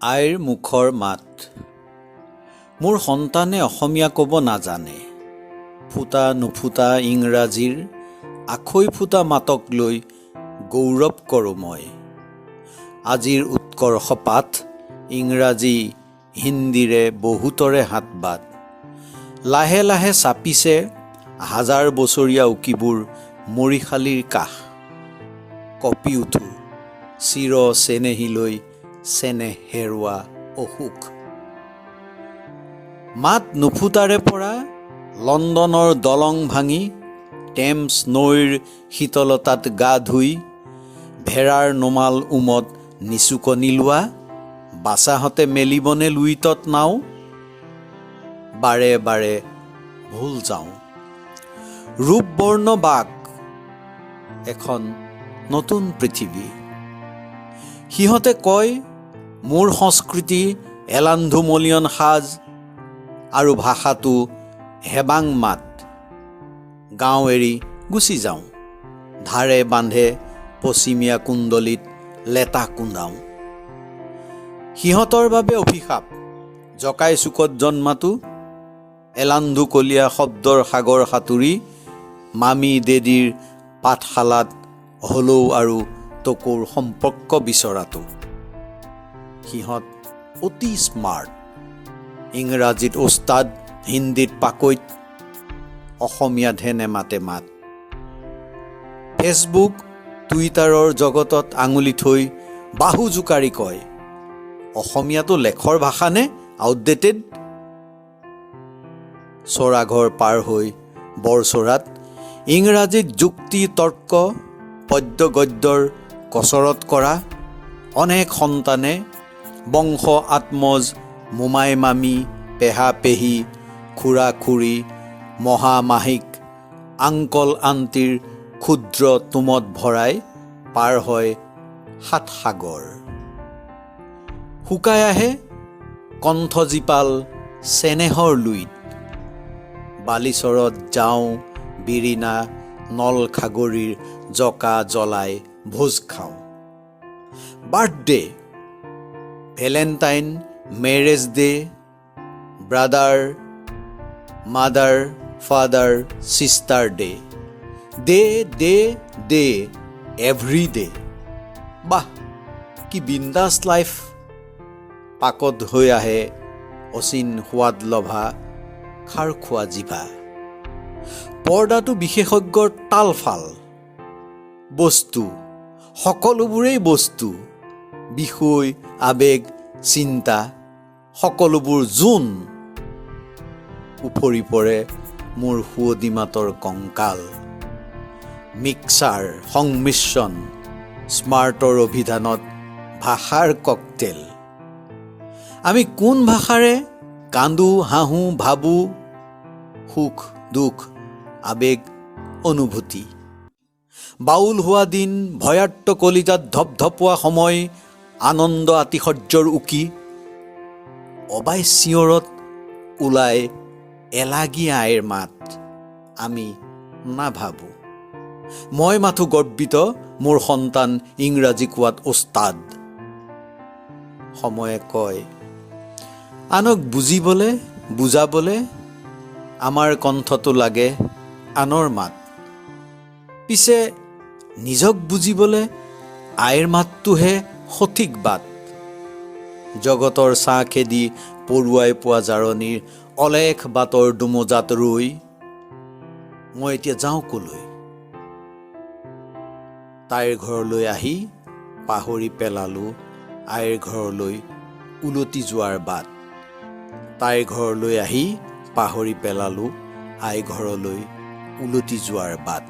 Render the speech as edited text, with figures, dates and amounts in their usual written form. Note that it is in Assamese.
আইৰ মুখৰ মাত। মোৰ সন্তানে অসমীয়া ক'ব নাজানে। ফুটা নুফুটা ইংৰাজীৰ আখৈ ফুটা মাতক লৈ গৌৰৱ কৰোঁ মই। আজিৰ উৎকৰ্ষ পাঠ ইংৰাজী হিন্দীৰে বহুতৰে হাত বাদ। লাহে লাহে চাপিছে হাজাৰ বছৰীয়া উকিবোৰ মৰিশালীৰ কাষ। কঁপি উঠো চিৰ চেনেহীলৈ চেনেহ হেৰুৱা অসুখ। মাত নুফুটাৰে পৰা লণ্ডনৰ দলং ভাঙি টেমছ নৈৰ শীতলতাত গা ধুই ভেড়াৰ নোমাল উমত নিচুকনি লোৱা বাচাহঁতে মেলিবনে লুইতত নাও। বাৰে বাৰে ভুল যাওঁ। ৰূপবৰ্ণ বাক এখন নতুন পৃথিৱী। সিহঁতে কয় মোৰ সংস্কৃতি এলান্ধুমলীয়ন সাজ আৰু ভাষাটো হেবাং মাত। গাঁও এৰি গুচি যাওঁ। ধাৰে বান্ধে পশ্চিমীয়া কুণ্ডলীত লেটা কুন্দাওঁ। সিহঁতৰ বাবে অভিশাপ জকাই চুকত জন্মাটো। এলান্ধুকলীয়া শব্দৰ সাগৰ সাঁতুৰি মামী দেদীৰ পাঠশালাত হলৌ আৰু টকৌৰ সম্পৰ্ক বিচৰাটো। সিহঁত অতি স্মাৰ্ট। ইংৰাজীত ওস্তাদ, হিন্দীত পাকৈত, অসমীয়াতহে নেমাতে মাত। ফেচবুক টুইটাৰৰ জগতত আঙুলি থৈ বাহু জোকাৰি কয় অসমীয়াটো লেখৰ ভাষা নে আউটডেটেড। চৰাঘৰ পাৰ হৈ বৰচৰাত ইংৰাজীত যুক্তি তৰ্ক পদ্য গদ্যৰ কচৰত কৰা অনেক সন্তানে বংশ আত্মজ মোমাই মামী পেহা পেহী খুৰা খুৰী মহামাহিক আংকল আণ্টিৰ ক্ষুদ্ৰ তুমত ভৰাই পাৰ হয় সাত সাগৰ। শুকাই আহে কণ্ঠজীপাল চেনেহৰ লুইত। বালিচৰত যাওঁ বিৰিণা নল খাগৰিৰ জকা জ্বলাই ভোজ খাওঁ। Birthday Valentine marriage day brother mother father sister day day day day every day. বাহ কি বিন্দাছ লাইফ। পাকত হৈ আহে অচিন সোৱাদ লভা খাৰ খোৱা জিভা। পৰ্দাটো বিশেষজ্ঞৰ তালফাল। বস্তু সকলোবোৰেই বস্তু। বিষয় আবেগ চিন্তা সকলোবোৰ জোন। উফৰি পৰে মোৰ সুৱদী মাতৰ কংকাল। মিক্সাৰ সংমিশ্ৰণ স্মাৰ্টৰ অভিধানত ভাষাৰ ককটেল। আমি কোন ভাষাৰে কান্দো হাঁহো ভাবোঁ সুখ দুখ আবেগ অনুভূতি। বাউল হোৱা দিন ভয়াৰ্ত কলিতাত ধপধপোৱা সময় আনন্দ আতিশয্যৰ উকি। অবাই চিঞৰত ওলাই এলাগী আইৰ মাত আমি নাভাবোঁ। মই মাথো গৰ্বিত মোৰ সন্তান ইংৰাজী কোৱাত ওস্তাদ। সময়ে কয় আনক বুজিবলে বুজাবলে আমাৰ কণ্ঠটো লাগে আনৰ মাত। পিছে নিজক বুজিবলে আইৰ মাতটোহে সঠিক বাট। জগতৰ ছাঁ খেদি পৰুৱাই পোৱা জাৰণিৰ অলেখ বাটৰ দুমোজাত ৰৈ মই এতিয়া যাওঁ কলৈ। তাইৰ ঘৰলৈ আহি পাহৰি পেলালোঁ আইৰ ঘৰলৈ উলটি যোৱাৰ বাট। তাইৰ ঘৰলৈ আহি পাহৰি পেলালোঁ আই ঘৰলৈ উলটি যোৱাৰ বাট।